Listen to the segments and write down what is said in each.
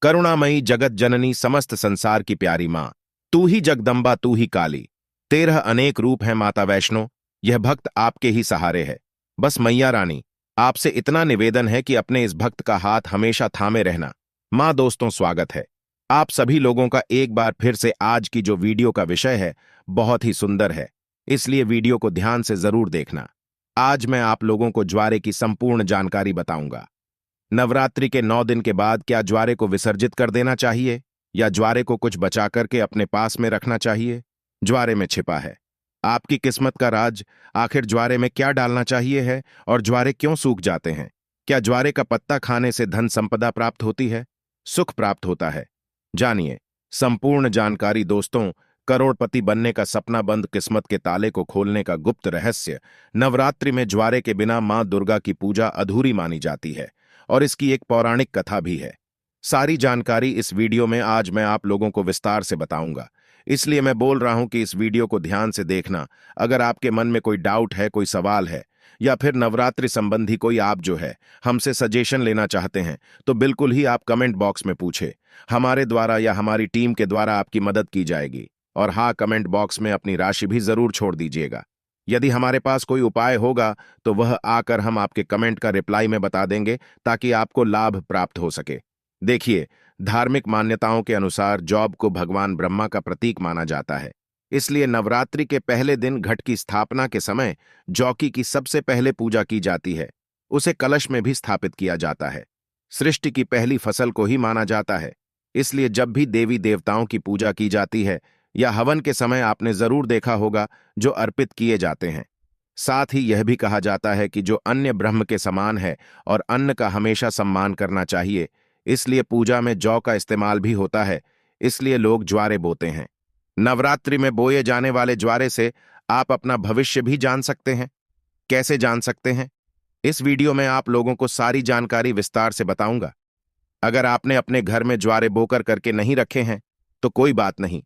करुणामयी जगत जननी समस्त संसार की प्यारी माँ, तू ही जगदम्बा तू ही काली। 13 अनेक रूप हैं माता वैष्णो, यह भक्त आपके ही सहारे है। बस मैया रानी, आपसे इतना निवेदन है कि अपने इस भक्त का हाथ हमेशा थामे रहना। माँ दोस्तों, स्वागत है आप सभी लोगों का एक बार फिर से। आज की जो वीडियो का विषय है बहुत ही सुंदर है, इसलिए वीडियो को ध्यान से जरूर देखना। आज मैं आप लोगों को ज्वारे की संपूर्ण जानकारी बताऊंगा। नवरात्रि के 9 दिन के बाद क्या ज्वारे को विसर्जित कर देना चाहिए या ज्वारे को कुछ बचा करके अपने पास में रखना चाहिए? ज्वारे में छिपा है आपकी किस्मत का राज। आखिर ज्वारे में क्या डालना चाहिए है और ज्वारे क्यों सूख जाते हैं? क्या ज्वारे का पत्ता खाने से धन संपदा प्राप्त होती है, सुख प्राप्त होता है? जानिए संपूर्ण जानकारी दोस्तों। करोड़पति बनने का सपना बंद किस्मत के ताले को खोलने का गुप्त रहस्य। नवरात्रि में ज्वारे के बिना मां दुर्गा की पूजा अधूरी मानी जाती है और इसकी एक पौराणिक कथा भी है। सारी जानकारी इस वीडियो में आज मैं आप लोगों को विस्तार से बताऊंगा, इसलिए मैं बोल रहा हूं कि इस वीडियो को ध्यान से देखना। अगर आपके मन में कोई डाउट है, कोई सवाल है या फिर नवरात्रि संबंधी कोई आप जो है हमसे सजेशन लेना चाहते हैं तो बिल्कुल ही आप कमेंट बॉक्स में पूछे। हमारे द्वारा या हमारी टीम के द्वारा आपकी मदद की जाएगी। और हाँ, कमेंट बॉक्स में अपनी राशि भी जरूर छोड़ दीजिएगा। यदि हमारे पास कोई उपाय होगा तो वह आकर हम आपके कमेंट का रिप्लाई में बता देंगे ताकि आपको लाभ प्राप्त हो सके। देखिए, धार्मिक मान्यताओं के अनुसार जॉब को भगवान ब्रह्मा का प्रतीक माना जाता है, इसलिए नवरात्रि के पहले दिन घट की स्थापना के समय जौकी की सबसे पहले पूजा की जाती है। उसे कलश में भी स्थापित किया जाता है। सृष्टि की पहली फसल को ही माना जाता है, इसलिए जब भी देवी देवताओं की पूजा की जाती है या हवन के समय आपने जरूर देखा होगा जो अर्पित किए जाते हैं। साथ ही यह भी कहा जाता है कि जो अन्य ब्रह्म के समान है और अन्न का हमेशा सम्मान करना चाहिए, इसलिए पूजा में जौ का इस्तेमाल भी होता है। इसलिए लोग ज्वारे बोते हैं। नवरात्रि में बोए जाने वाले ज्वारे से आप अपना भविष्य भी जान सकते हैं। कैसे जान सकते हैं? इस वीडियो में आप लोगों को सारी जानकारी विस्तार से बताऊंगा। अगर आपने अपने घर में ज्वारे बोकर करके नहीं रखे हैं तो कोई बात नहीं,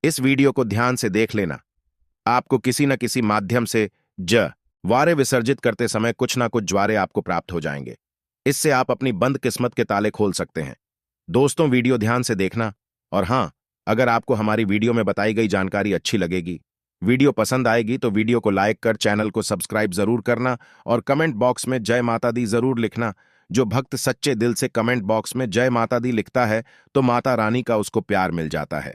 इस वीडियो को ध्यान से देख लेना। आपको किसी न किसी माध्यम से ज्वारे विसर्जित करते समय कुछ ना कुछ ज्वारे आपको प्राप्त हो जाएंगे। इससे आप अपनी बंद किस्मत के ताले खोल सकते हैं। दोस्तों, वीडियो ध्यान से देखना। और हां, अगर आपको हमारी वीडियो में बताई गई जानकारी अच्छी लगेगी, वीडियो पसंद आएगी तो वीडियो को लाइक कर चैनल को सब्सक्राइब जरूर करना और कमेंट बॉक्स में जय माता दी जरूर लिखना। जो भक्त सच्चे दिल से कमेंट बॉक्स में जय माता दी लिखता है तो माता रानी का उसको प्यार मिल जाता है।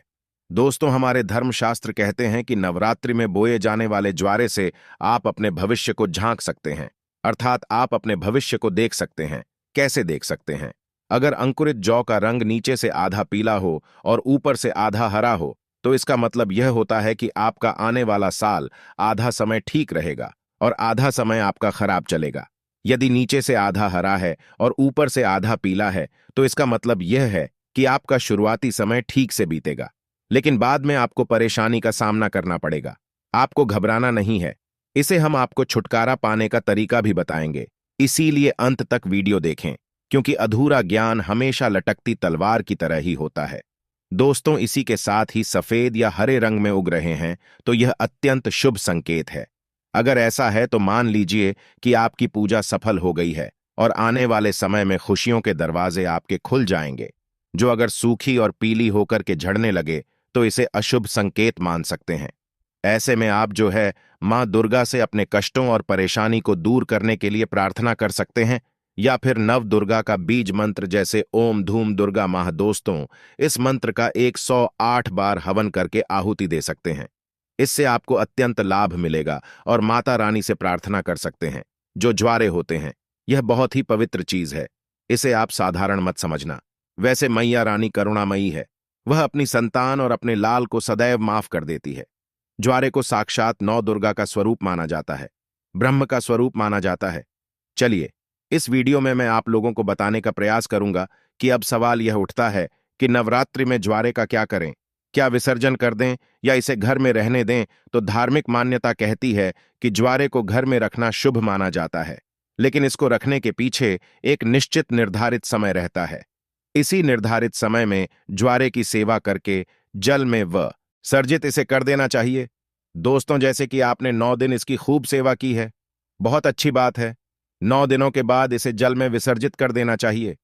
दोस्तों, हमारे धर्मशास्त्र कहते हैं कि नवरात्रि में बोए जाने वाले ज्वारे से आप अपने भविष्य को झांक सकते हैं, अर्थात आप अपने भविष्य को देख सकते हैं। कैसे देख सकते हैं? अगर अंकुरित जौ का रंग नीचे से आधा पीला हो और ऊपर से आधा हरा हो तो इसका मतलब यह होता है कि आपका आने वाला साल आधा समय ठीक रहेगा और आधा समय आपका खराब चलेगा। यदि नीचे से आधा हरा है और ऊपर से आधा पीला है तो इसका मतलब यह है कि आपका शुरुआती समय ठीक से बीतेगा, लेकिन बाद में आपको परेशानी का सामना करना पड़ेगा। आपको घबराना नहीं है, इसे हम आपको छुटकारा पाने का तरीका भी बताएंगे। इसीलिए अंत तक वीडियो देखें, क्योंकि अधूरा ज्ञान हमेशा लटकती तलवार की तरह ही होता है। दोस्तों, इसी के साथ ही सफेद या हरे रंग में उग रहे हैं तो यह अत्यंत शुभ संकेत है। अगर ऐसा है तो मान लीजिए कि आपकी पूजा सफल हो गई है और आने वाले समय में खुशियों के दरवाजे आपके खुल जाएंगे। जो अगर सूखी और पीली होकर के झड़ने लगे तो इसे अशुभ संकेत मान सकते हैं। ऐसे में आप जो है मां दुर्गा से अपने कष्टों और परेशानी को दूर करने के लिए प्रार्थना कर सकते हैं या फिर नव दुर्गा का बीज मंत्र जैसे ओम धूम दुर्गा माह। दोस्तों, इस मंत्र का 108 बार हवन करके आहुति दे सकते हैं। इससे आपको अत्यंत लाभ मिलेगा और माता रानी से प्रार्थना कर सकते हैं। जो ज्वारे होते हैं यह बहुत ही पवित्र चीज है, इसे आप साधारण मत समझना। वैसे मैया रानी करुणामयी है, वह अपनी संतान और अपने लाल को सदैव माफ कर देती है। ज्वारे को साक्षात नौ दुर्गा का स्वरूप माना जाता है, ब्रह्म का स्वरूप माना जाता है। चलिए, इस वीडियो में मैं आप लोगों को बताने का प्रयास करूंगा कि अब सवाल यह उठता है कि नवरात्रि में ज्वारे का क्या करें? क्या विसर्जन कर दें या इसे घर में रहने दें? तो धार्मिक मान्यता कहती है कि ज्वारे को घर में रखना शुभ माना जाता है, लेकिन इसको रखने के पीछे एक निश्चित निर्धारित समय रहता है। इसी निर्धारित समय में ज्वारे की सेवा करके जल में सर्जित इसे कर देना चाहिए। दोस्तों, जैसे कि आपने 9 दिन इसकी खूब सेवा की है, बहुत अच्छी बात है। 9 दिनों के बाद इसे जल में विसर्जित कर देना चाहिए।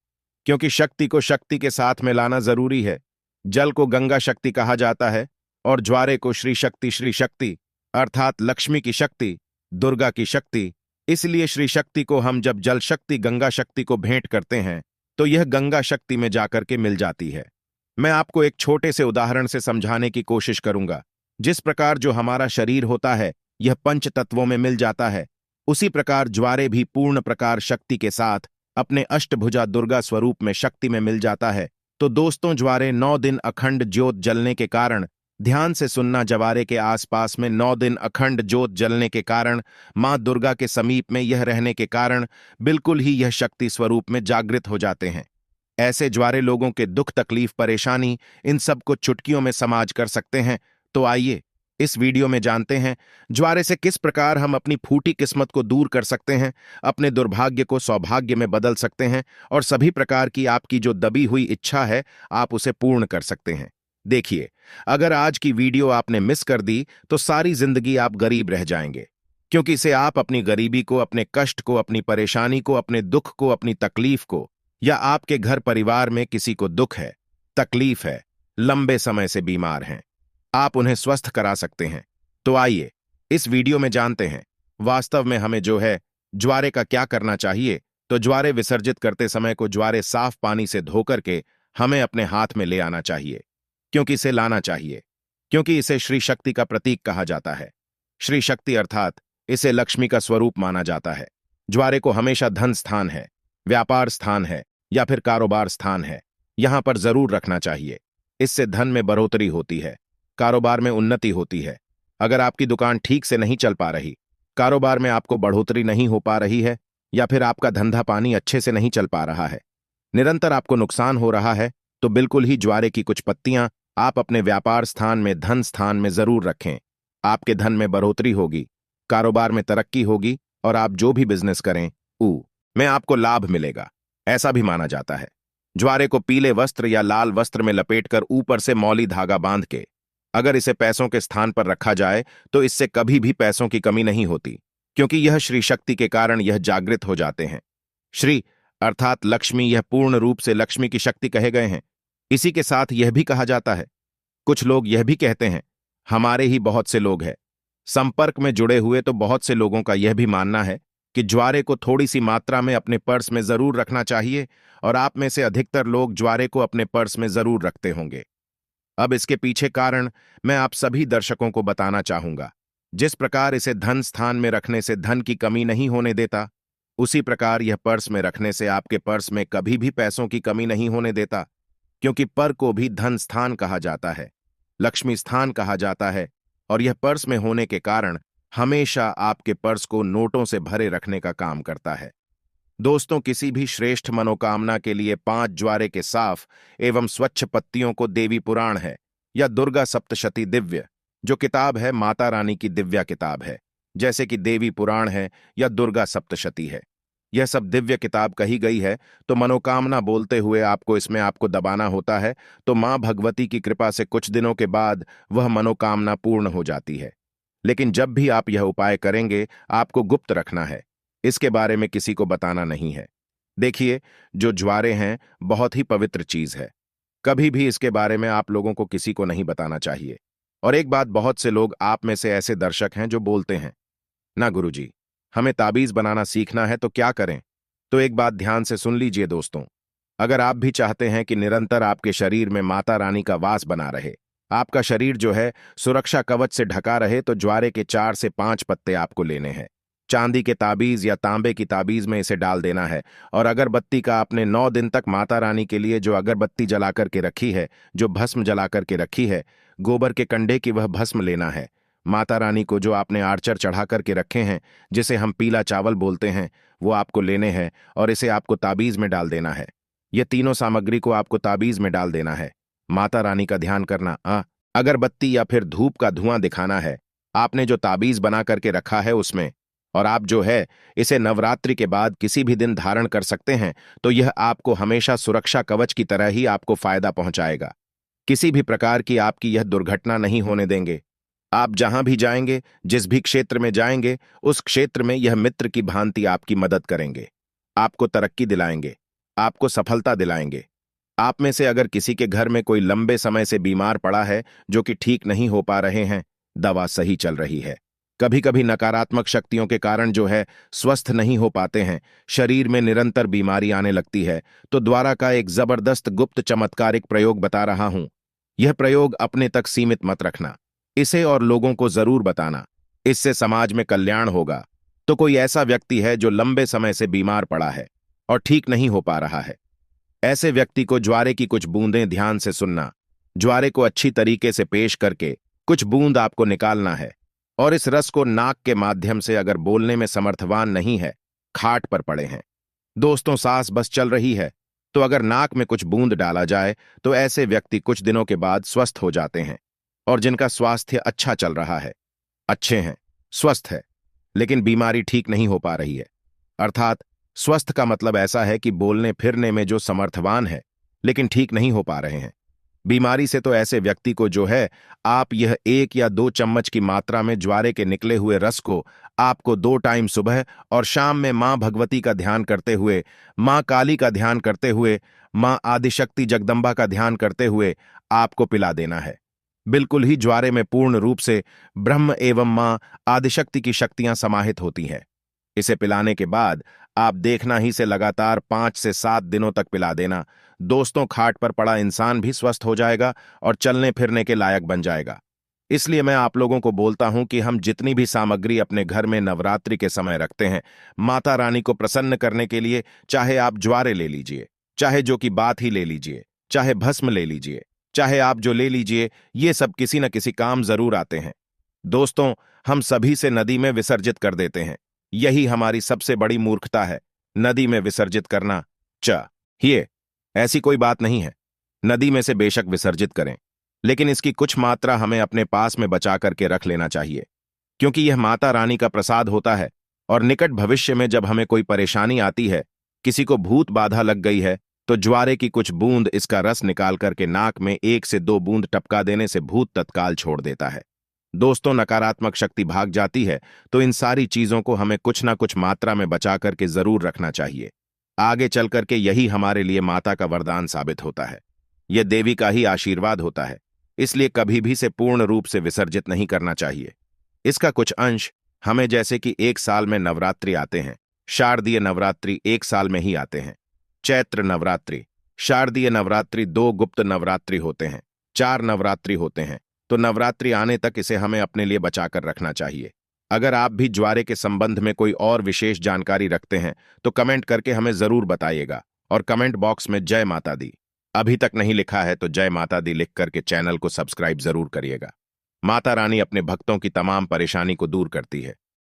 क्योंकि शक्ति को शक्ति के साथ में लाना जरूरी है। जल को गंगा शक्ति कहा जाता है और ज्वारे को श्री शक्ति अर्थात लक्ष्मी की शक्ति, दुर्गा की शक्ति। इसलिए श्री शक्ति को हम जब जल शक्ति गंगा शक्ति को भेंट करते हैं तो यह गंगा शक्ति में जाकर के मिल जाती है। मैं आपको एक छोटे से उदाहरण से समझाने की कोशिश करूंगा। जिस प्रकार जो हमारा शरीर होता है यह पंच तत्वों में मिल जाता है, उसी प्रकार ज्वारे भी पूर्ण प्रकार शक्ति के साथ अपने अष्टभुजा दुर्गा स्वरूप में शक्ति में मिल जाता है। तो दोस्तों, ज्वारे 9 दिन अखंड ज्योत जलने के कारण, ध्यान से सुनना, जवारे के आसपास में 9 दिन अखंड ज्योत जलने के कारण, मां दुर्गा के समीप में यह रहने के कारण बिल्कुल ही यह शक्ति स्वरूप में जागृत हो जाते हैं। ऐसे ज्वारे लोगों के दुख तकलीफ परेशानी इन सब को चुटकियों में समाज कर सकते हैं। तो आइए इस वीडियो में जानते हैं ज्वारे से किस प्रकार हम अपनी फूटी किस्मत को दूर कर सकते हैं, अपने दुर्भाग्य को सौभाग्य में बदल सकते हैं और सभी प्रकार की आपकी जो दबी हुई इच्छा है आप उसे पूर्ण कर सकते हैं। देखिए, अगर आज की वीडियो आपने मिस कर दी तो सारी जिंदगी आप गरीब रह जाएंगे, क्योंकि इसे आप अपनी गरीबी को, अपने कष्ट को, अपनी परेशानी को, अपने दुख को, अपनी तकलीफ को, या आपके घर परिवार में किसी को दुख है, तकलीफ है, लंबे समय से बीमार हैं, आप उन्हें स्वस्थ करा सकते हैं। तो आइए इस वीडियो में जानते हैं वास्तव में हमें जो है ज्वारे का क्या करना चाहिए। तो ज्वारे विसर्जित करते समय को ज्वारे साफ पानी से धोकर के हमें अपने हाथ में ले आना चाहिए, क्योंकि इसे लाना चाहिए, क्योंकि इसे श्री शक्ति का प्रतीक कहा जाता है। श्री शक्ति अर्थात इसे लक्ष्मी का स्वरूप माना जाता है। ज्वारे को हमेशा धन स्थान है, व्यापार स्थान है या फिर कारोबार स्थान है, यहां पर जरूर रखना चाहिए। इससे धन में बढ़ोतरी होती है, कारोबार में उन्नति होती है। अगर आपकी दुकान ठीक से नहीं चल पा रही, कारोबार में आपको बढ़ोतरी नहीं हो पा रही है, या फिर आपका धंधा पानी अच्छे से नहीं चल पा रहा है, निरंतर आपको नुकसान हो रहा है, तो बिल्कुल ही ज्वारे की कुछ पत्तियां आप अपने व्यापार स्थान में, धन स्थान में जरूर रखें। आपके धन में बढ़ोतरी होगी, कारोबार में तरक्की होगी और आप जो भी बिजनेस करें में आपको लाभ मिलेगा, ऐसा भी माना जाता है। ज्वारे को पीले वस्त्र या लाल वस्त्र में लपेटकर ऊपर से मौली धागा बांध के अगर इसे पैसों के स्थान पर रखा जाए तो इससे कभी भी पैसों की कमी नहीं होती, क्योंकि यह श्री शक्ति के कारण यह जागृत हो जाते हैं। श्री अर्थात लक्ष्मी, यह पूर्ण रूप से लक्ष्मी की शक्ति कहे गए हैं। इसी के साथ यह भी कहा जाता है, कुछ लोग यह भी कहते हैं, हमारे ही बहुत से लोग हैं संपर्क में जुड़े हुए, तो बहुत से लोगों का यह भी मानना है कि ज्वारे को थोड़ी सी मात्रा में अपने पर्स में जरूर रखना चाहिए, और आप में से अधिकतर लोग ज्वारे को अपने पर्स में जरूर रखते होंगे। अब इसके पीछे कारण मैं आप सभी दर्शकों को बताना चाहूंगा। जिस प्रकार इसे धन स्थान में रखने से धन की कमी नहीं होने देता, उसी प्रकार यह पर्स में रखने से आपके पर्स में कभी भी पैसों की कमी नहीं होने देता, क्योंकि पर को भी धन स्थान कहा जाता है, लक्ष्मी स्थान कहा जाता है, और यह पर्स में होने के कारण हमेशा आपके पर्स को नोटों से भरे रखने का काम करता है। दोस्तों, किसी भी श्रेष्ठ मनोकामना के लिए 5 ज्वारे के साफ एवं स्वच्छ पत्तियों को देवी पुराण है या दुर्गा सप्तशती दिव्य, जो किताब है माता रानी की दिव्या किताब है, जैसे कि देवी पुराण है या दुर्गा सप्तशती है, यह सब दिव्य किताब कही गई है, तो मनोकामना बोलते हुए आपको इसमें आपको दबाना होता है, तो मां भगवती की कृपा से कुछ दिनों के बाद वह मनोकामना पूर्ण हो जाती है। लेकिन जब भी आप यह उपाय करेंगे आपको गुप्त रखना है, इसके बारे में किसी को बताना नहीं है। देखिए, जो ज्वारे हैं बहुत ही पवित्र चीज है, कभी भी इसके बारे में आप लोगों को किसी को नहीं बताना चाहिए। और एक बात, बहुत से लोग आप में से ऐसे दर्शक हैं जो बोलते हैं, ना गुरुजी, हमें ताबीज बनाना सीखना है तो क्या करें। तो एक बात ध्यान से सुन लीजिए दोस्तों, अगर आप भी चाहते हैं कि निरंतर आपके शरीर में माता रानी का वास बना रहे, आपका शरीर जो है सुरक्षा कवच से ढका रहे, तो ज्वारे के 4 से 5 पत्ते आपको लेने हैं। चांदी के ताबीज या तांबे की ताबीज में इसे डाल देना है, और अगरबत्ती का आपने 9 दिन तक माता रानी के लिए जो अगरबत्ती जला करके रखी है, जो भस्म जला करके रखी है, गोबर के कंडे की वह भस्म लेना है। माता रानी को जो आपने आर्चर चढ़ा करके रखे हैं, जिसे हम पीला चावल बोलते हैं, वो आपको लेने हैं और इसे आपको ताबीज में डाल देना है। ये तीनों सामग्री को आपको ताबीज में डाल देना है। माता रानी का ध्यान करना, अगरबत्ती या फिर धूप का धुआं दिखाना है आपने जो ताबीज बना करके रखा है उसमें, और आप जो है इसे नवरात्रि के बाद किसी भी दिन धारण कर सकते हैं, तो यह आपको हमेशा सुरक्षा कवच की तरह ही आपको फायदा पहुंचाएगा। किसी भी प्रकार की आपकी यह दुर्घटना नहीं होने देंगे। आप जहां भी जाएंगे, जिस भी क्षेत्र में जाएंगे, उस क्षेत्र में यह मित्र की भांति आपकी मदद करेंगे, आपको तरक्की दिलाएंगे, आपको सफलता दिलाएंगे। आप में से अगर किसी के घर में कोई लंबे समय से बीमार पड़ा है, जो कि ठीक नहीं हो पा रहे हैं, दवा सही चल रही है। कभी कभी नकारात्मक शक्तियों के कारण जो है स्वस्थ नहीं हो पाते हैं, शरीर में निरंतर बीमारी आने लगती है, तो द्वारा का एक जबरदस्त गुप्त चमत्कारिक प्रयोग बता रहा हूं। यह प्रयोग अपने तक सीमित मत रखना, इसे और लोगों को जरूर बताना। इससे समाज में कल्याण होगा। तो कोई ऐसा व्यक्ति है जो लंबे समय से बीमार पड़ा है और ठीक नहीं हो पा रहा है। ऐसे व्यक्ति को ज्वारे की कुछ बूंदें ध्यान से सुनना। ज्वारे को अच्छी तरीके से पेश करके कुछ बूंद आपको निकालना है और इस रस को नाक के माध्यम से, अगर बोलने में समर्थवान नहीं है, खाट पर पड़े हैं, दोस्तों सांस बस चल रही है, तो अगर नाक में कुछ बूंद डाला जाए तो ऐसे व्यक्ति कुछ दिनों के बाद स्वस्थ हो जाते हैं। और जिनका स्वास्थ्य अच्छा चल रहा है, अच्छे हैं, स्वस्थ है, लेकिन बीमारी ठीक नहीं हो पा रही है, अर्थात स्वस्थ का मतलब ऐसा है कि बोलने फिरने में जो समर्थवान है लेकिन ठीक नहीं हो पा रहे हैं बीमारी से, तो ऐसे व्यक्ति को जो है आप यह 1 या 2 चम्मच की मात्रा में ज्वारे के निकले हुए रस को आपको 2 टाइम सुबह और शाम में मां भगवती का ध्यान करते हुए, मां काली का ध्यान करते हुए, मां आदिशक्ति जगदम्बा का ध्यान करते हुए आपको पिला देना है। बिल्कुल ही ज्वारे में पूर्ण रूप से ब्रह्म एवं मां आदिशक्ति की शक्तियां समाहित होती हैं। इसे पिलाने के बाद आप देखना ही से लगातार 5 से 7 दिनों तक पिला देना। दोस्तों, खाट पर पड़ा इंसान भी स्वस्थ हो जाएगा और चलने फिरने के लायक बन जाएगा। इसलिए मैं आप लोगों को बोलता हूं कि हम जितनी भी सामग्री अपने घर में नवरात्रि के समय रखते हैं, माता रानी को प्रसन्न करने के लिए, चाहे आप ज्वारे ले लीजिए, चाहे जो कि बात ही ले लीजिए, चाहे भस्म ले लीजिए, चाहे आप जो ले लीजिए, ये सब किसी न किसी काम जरूर आते हैं। दोस्तों, हम सभी से नदी में विसर्जित कर देते हैं। यही हमारी सबसे बड़ी मूर्खता है, नदी में विसर्जित करना। ये ऐसी कोई बात नहीं है। नदी में से बेशक विसर्जित करें, लेकिन इसकी कुछ मात्रा हमें अपने पास में बचा करके रख लेना चाहिए, क्योंकि यह माता रानी का प्रसाद होता है। और निकट भविष्य में जब हमें कोई परेशानी आती है, किसी को भूत बाधा लग गई है, तो ज्वारे की कुछ बूंद इसका रस निकाल करके नाक में 1 से 2 बूंद टपका देने से भूत तत्काल छोड़ देता है। दोस्तों, नकारात्मक शक्ति भाग जाती है, तो इन सारी चीजों को हमें कुछ ना कुछ मात्रा में बचा करके जरूर रखना चाहिए। आगे चल करके यही हमारे लिए माता का वरदान साबित होता है। यह देवी का ही आशीर्वाद होता है, इसलिए कभी भी से पूर्ण रूप से विसर्जित नहीं करना चाहिए। इसका कुछ अंश हमें, जैसे कि 1 साल में नवरात्रि आते हैं, शारदीय नवरात्रि 1 साल में ही आते हैं, चैत्र नवरात्रि, शारदीय नवरात्रि 2 गुप्त नवरात्रि होते हैं, 4 नवरात्रि होते हैं, तो नवरात्रि आने तक इसे हमें अपने लिए बचाकर रखना चाहिए। अगर आप भी ज्वारे के संबंध में कोई और विशेष जानकारी रखते हैं तो कमेंट करके हमें जरूर बताइएगा, और कमेंट बॉक्स में जय माता दी अभी तक नहीं लिखा है तो जय माता दी लिख करके चैनल को सब्सक्राइब जरूर करिएगा। माता रानी अपने भक्तों की तमाम परेशानी को दूर करती है।